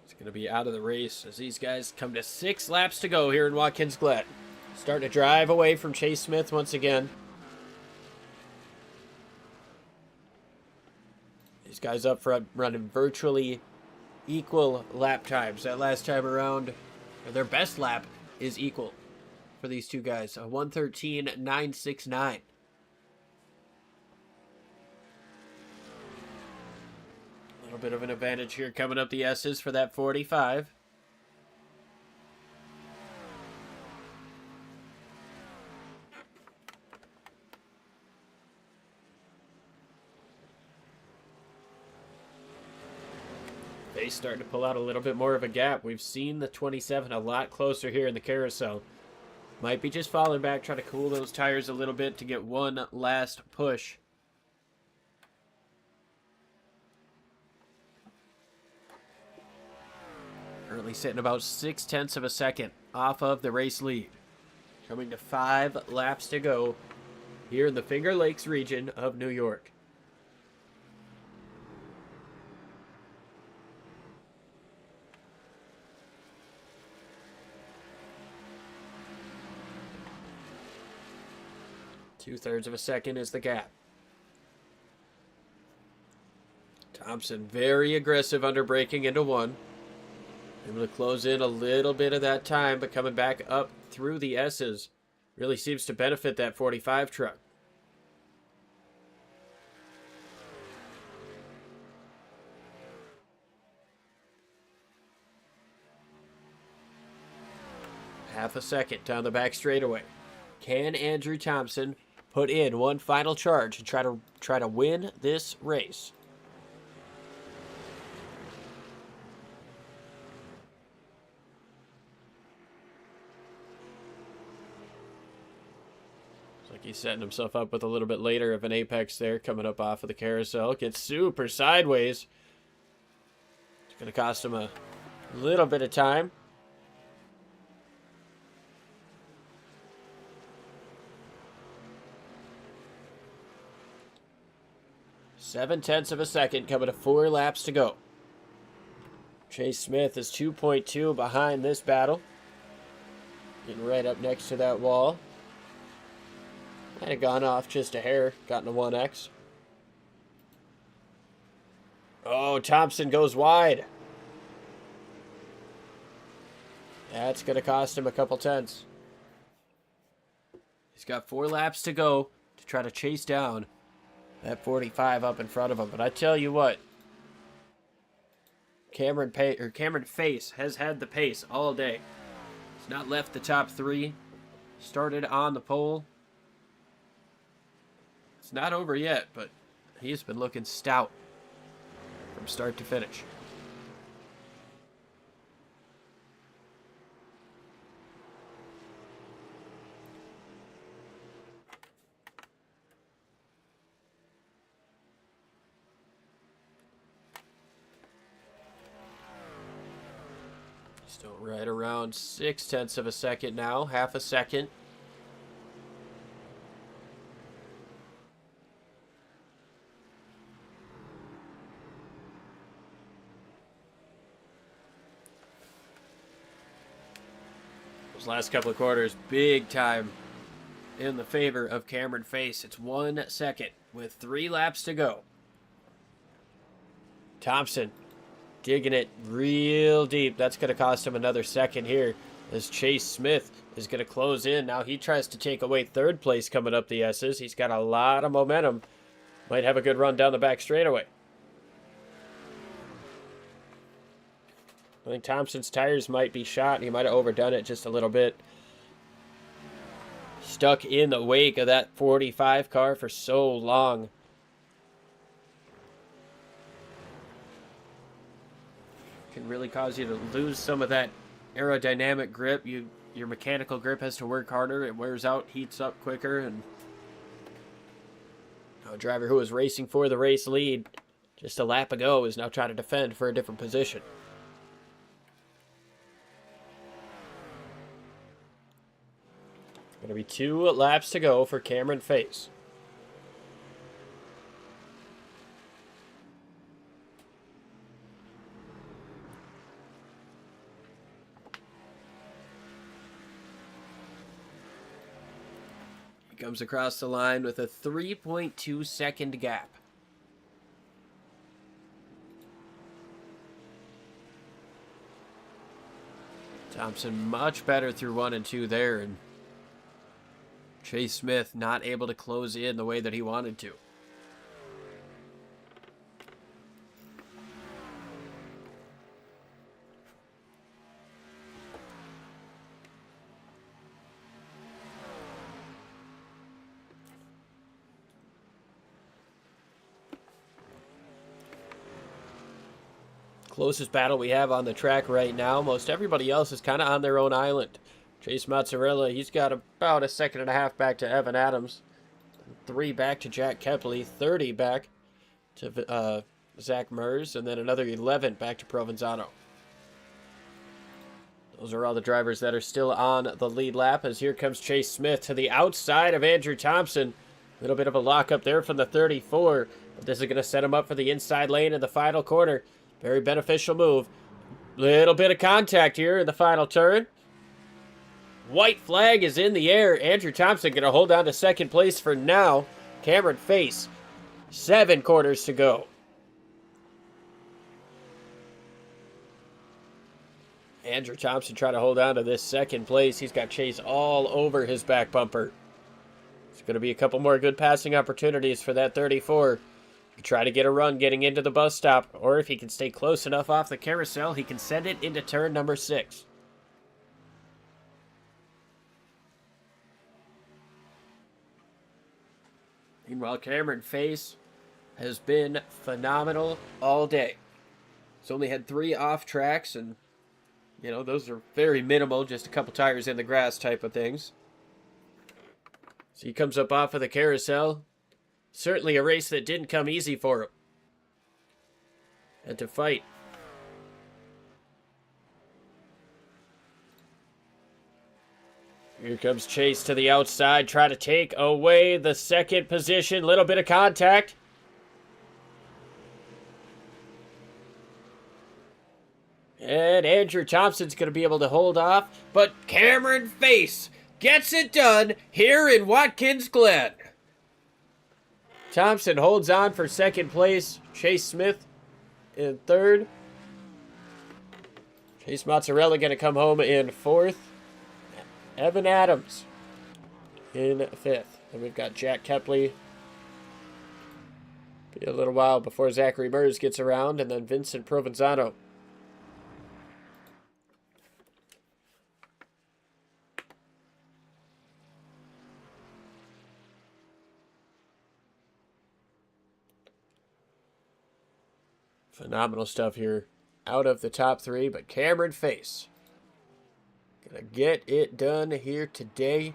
It's going to be out of the race as these guys come to 6 laps to go here in Watkins Glen. Starting to drive away from Chase Smith once again. These guys up front running virtually equal lap times. That last time around, their best lap is equal for these two guys. A 1:13.969. A little bit of an advantage here coming up the S's for that 45. They starting to pull out a little bit more of a gap. We've seen the 27 a lot closer here in the carousel. Might be just falling back, trying to cool those tires a little bit to get one last push. Currently sitting about 0.6 of a second off of the race lead. Coming to 5 laps to go here in the Finger Lakes region of New York. Two-thirds of a second is the gap. Thompson very aggressive under braking into 1. Able to close in a little bit of that time, but coming back up through the S's really seems to benefit that 45 truck. Half a second down the back straightaway. Can Andrew Thompson put in one final charge and try to win this race? Looks like he's setting himself up with a little bit later of an apex there, coming up off of the carousel. Gets super sideways. It's going to cost him a little bit of time. Seven-tenths of a second, coming to 4 laps to go. Chase Smith is 2.2 behind this battle. Getting right up next to that wall. Might have gone off just a hair, gotten a 1X. Oh, Thompson goes wide. That's going to cost him a couple tenths. He's got 4 laps to go to try to chase down that 45 up in front of him. But I tell you what, Cameron Face has had the pace all day. He's not left the top 3. Started on the pole. It's not over yet, but he's been looking stout from start to finish. Still right around 0.6 of a second now, half a second. Those last couple of quarters, big time in the favor of Cameron Face. It's 1 second with 3 laps to go. Thompson digging it real deep. That's going to cost him another second here as Chase Smith is going to close in. Now he tries to take away third place coming up the S's. He's got a lot of momentum. Might have a good run down the back straightaway. I think Thompson's tires might be shot. He might have overdone it just a little bit. Stuck in the wake of that 45 car for so long. Can really cause you to lose some of that aerodynamic grip. Your mechanical grip has to work harder. It wears out, heats up quicker, and a driver who was racing for the race lead just a lap ago is now trying to defend for a different position. Going to be 2 laps to go for Cameron Face. He comes across the line with a 3.2 second gap. Thompson much better through 1 and 2 there, and Chase Smith not able to close in the way that he wanted to. Closest battle we have on the track right now. Most everybody else is kind of on their own island. Chase Mozzarella, he's got about a second and a half back to Evan Adams. 3 back to Jack Kepley. 30 back to Zach Mers. And then another 11 back to Provenzano. Those are all the drivers that are still on the lead lap, as here comes Chase Smith to the outside of Andrew Thompson. A little bit of a lockup there from the 34. But this is going to set him up for the inside lane in the final corner. Very beneficial move. Little bit of contact here in the final turn. White flag is in the air. Andrew Thompson going to hold on to second place for now. Cameron Face, 7 quarters to go. Andrew Thompson trying to hold on to this second place. He's got Chase all over his back bumper. It's going to be a couple more good passing opportunities for that 34. Try to get a run getting into the bus stop, or if he can stay close enough off the carousel, he can send it into turn number 6. Meanwhile, Cameron Face has been phenomenal all day. He's only had 3 off tracks, and, you know, those are very minimal, just a couple tires in the grass type of things. So he comes up off of the carousel. Certainly a race that didn't come easy for him. Had to fight. Here comes Chase to the outside, try to take away the second position. Little bit of contact. And Andrew Thompson's going to be able to hold off, but Cameron Face gets it done here in Watkins Glen. Thompson holds on for second place. Chase Smith in third. Chase Mozzarella going to come home in 4th. Evan Adams in 5th. And we've got Jack Kepley. Be a little while before Zachary Mers gets around, and then Vincent Provenzano. Phenomenal stuff here out of the top 3, but Cameron Face gonna get it done here today.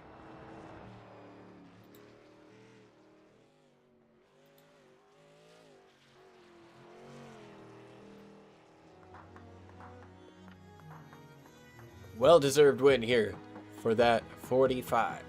Well-deserved win here for that 45.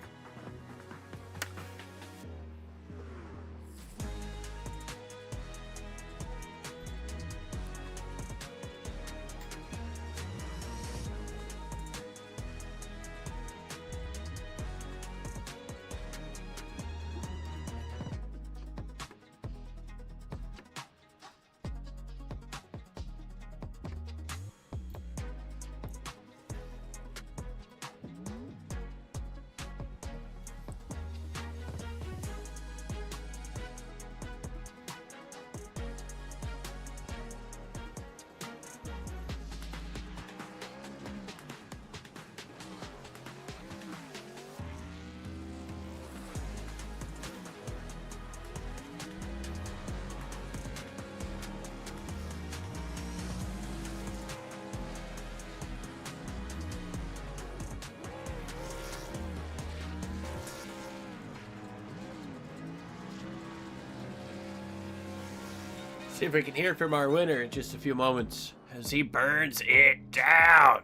See if we can hear from our winner in just a few moments as he burns it down.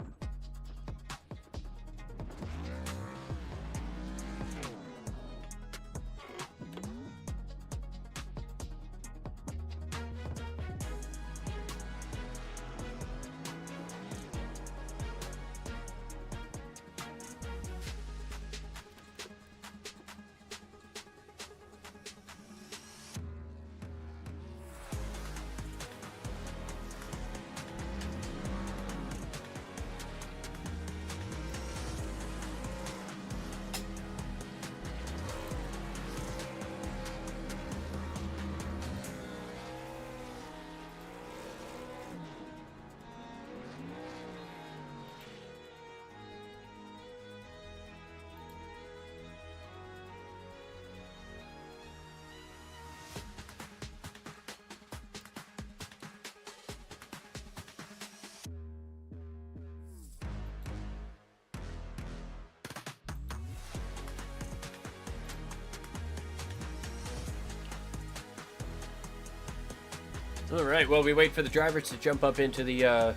All right, well, we wait for the drivers to jump up into the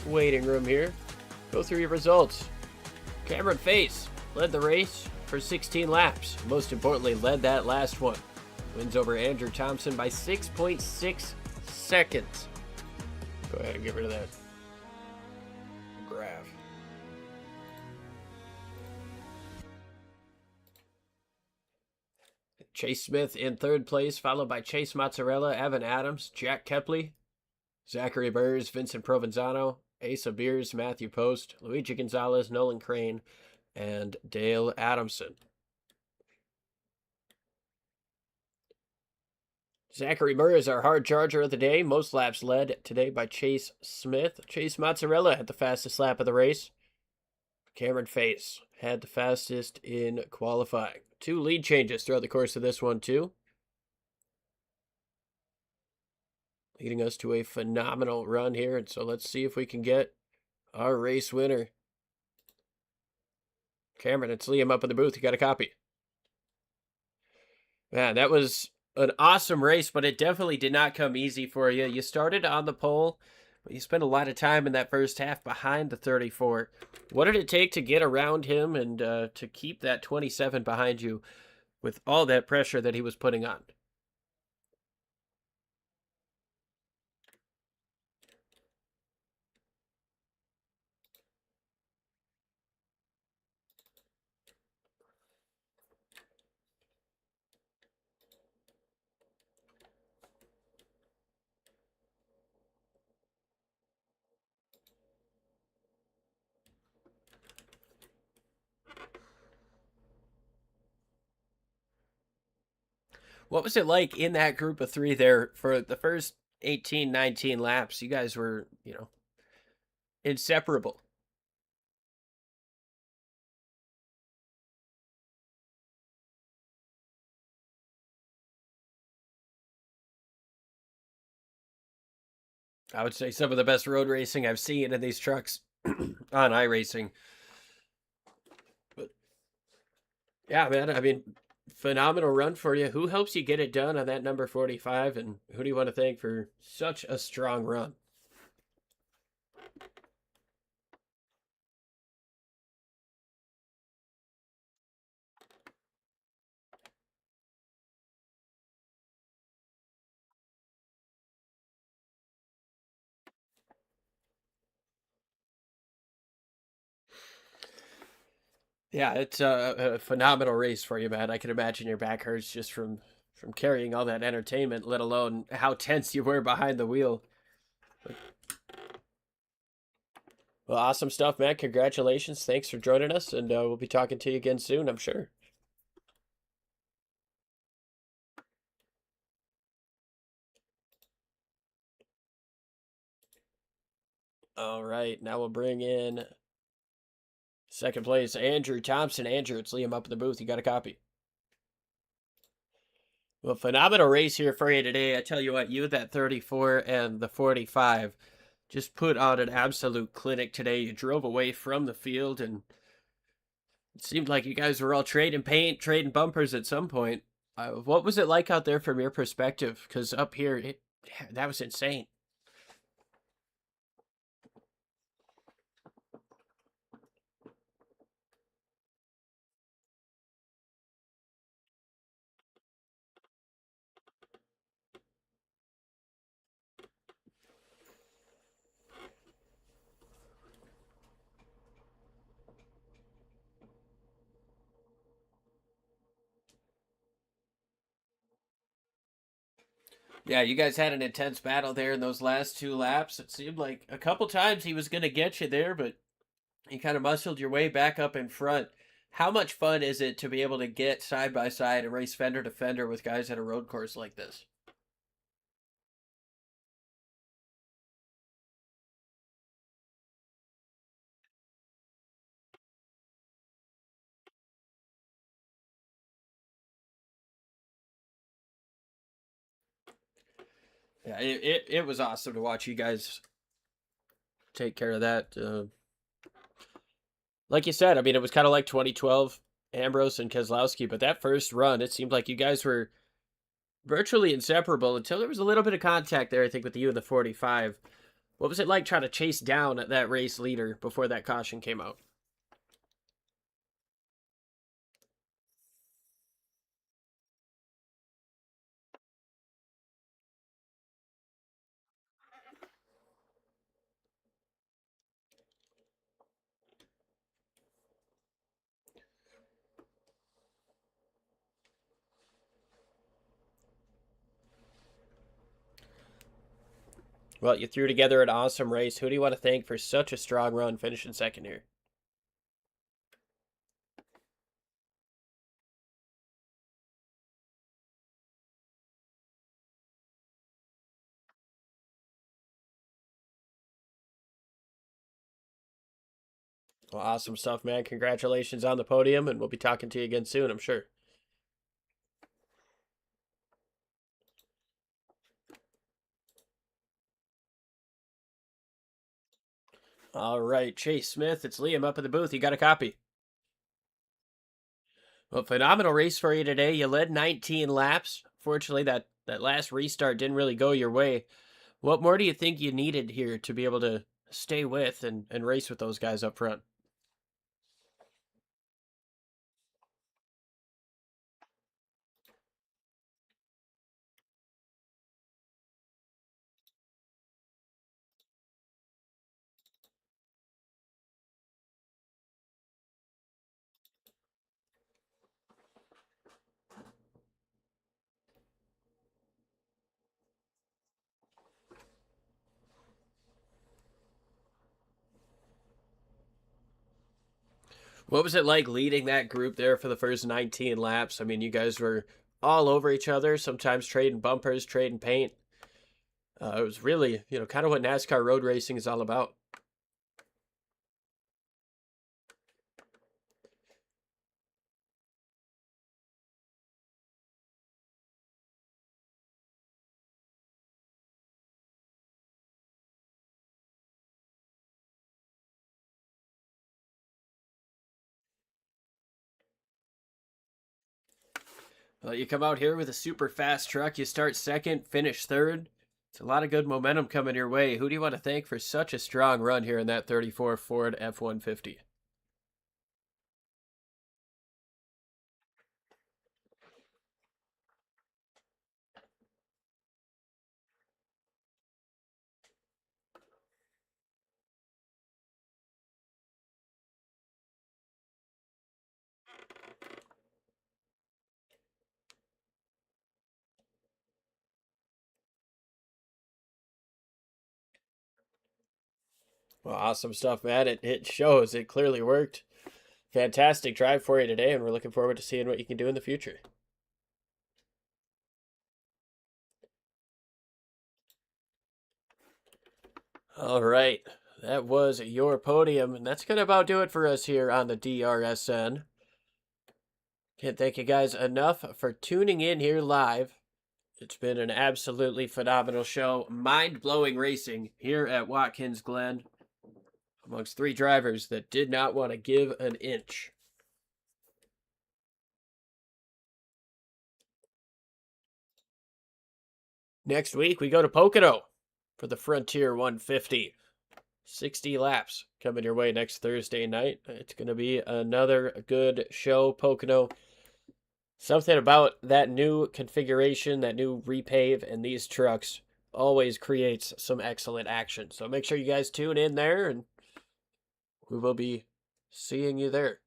waiting room here. Go through your results. Cameron Face led the race for 16 laps. Most importantly, led that last one. Wins over Andrew Thompson by 6.6 seconds. Go ahead and get rid of that graph. Chase Smith in third place, followed by Chase Mozzarella, Evan Adams, Jack Kepley, Zachary Burrs, Vincent Provenzano, Asa Beers, Matthew Post, Luigi Gonzalez, Nolan Crane, and Dale Adamson. Zachary Burr is our hard charger of the day. Most laps led today by Chase Smith. Chase Mozzarella had the fastest lap of the race. Cameron Face had the fastest in qualifying. 2 lead changes throughout the course of this one, too. Leading us to a phenomenal run here. And so let's see if we can get our race winner. Cameron, it's Liam up in the booth. You got a copy. Man, that was an awesome race, but it definitely did not come easy for you. You started on the pole, but you spent a lot of time in that first half behind the 34. What did it take to get around him and to keep that 27 behind you with all that pressure that he was putting on? What was it like in that group of 3 there for the first 18, 19 laps? You guys were, inseparable. I would say some of the best road racing I've seen in these trucks on iRacing. But yeah, man, I mean, phenomenal run for you. Who helps you get it done on that number 45, and who do you want to thank for such a strong run? Yeah, it's a phenomenal race for you, man. I can imagine your back hurts just from carrying all that entertainment, let alone how tense you were behind the wheel. Well, awesome stuff, man. Congratulations. Thanks for joining us, and we'll be talking to you again soon, I'm sure. All right, now we'll bring in second place, Andrew Thompson. Andrew, it's Liam up in the booth. You got a copy. Well, phenomenal race here for you today. I tell you what, you, that 34 and the 45, just put on an absolute clinic today. You drove away from the field, and it seemed like you guys were all trading paint, trading bumpers at some point. What was it like out there from your perspective? Because up here, Yeah, that was insane. Yeah, you guys had an intense battle there in those last 2 laps. It seemed like a couple times he was going to get you there, but you kind of muscled your way back up in front. How much fun is it to be able to get side by side and race fender to fender with guys at a road course like this? Yeah, it was awesome to watch you guys take care of that. Like you said, I mean, it was kind of like 2012 Ambrose and Keselowski, but that first run, it seemed like you guys were virtually inseparable until there was a little bit of contact there, I think, with you in the 45. What was it like trying to chase down that race leader before that caution came out? Well, you threw together an awesome race. Who do you want to thank for such a strong run finishing second here? Well, awesome stuff, man. Congratulations on the podium, and we'll be talking to you again soon, I'm sure. All right, Chase Smith, it's Liam up in the booth. You got a copy. Well, phenomenal race for you today. You led 19 laps. Fortunately, that last restart didn't really go your way. What more do you think you needed here to be able to stay with and race with those guys up front? What was it like leading that group there for the first 19 laps? I mean, you guys were all over each other, sometimes trading bumpers, trading paint. It was really, kind of what NASCAR road racing is all about. Well, you come out here with a super fast truck. You start second, finish third. It's a lot of good momentum coming your way. Who do you want to thank for such a strong run here in that 34 Ford F-150? Well, awesome stuff, man. It shows. It clearly worked. Fantastic drive for you today, and we're looking forward to seeing what you can do in the future. All right. That was your podium, and that's going to about do it for us here on the DRSN. Can't thank you guys enough for tuning in here live. It's been an absolutely phenomenal show. Mind-blowing racing here at Watkins Glen amongst 3 drivers that did not want to give an inch. Next week, we go to Pocono for the Frontier 150. 60 laps coming your way next Thursday night. It's going to be another good show, Pocono. Something about that new configuration, that new repave, and these trucks always creates some excellent action. So make sure you guys tune in there, and we will be seeing you there.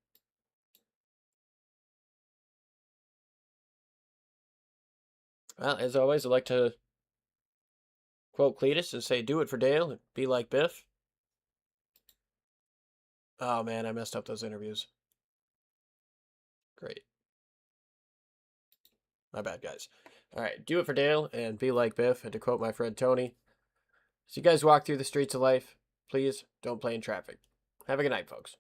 Well, as always, I'd like to quote Cletus and say, do it for Dale and be like Biff. Oh, man, I messed up those interviews. Great. My bad, guys. All right, do it for Dale and be like Biff. And to quote my friend Tony, as you guys walk through the streets of life, please don't play in traffic. Have a good night, folks.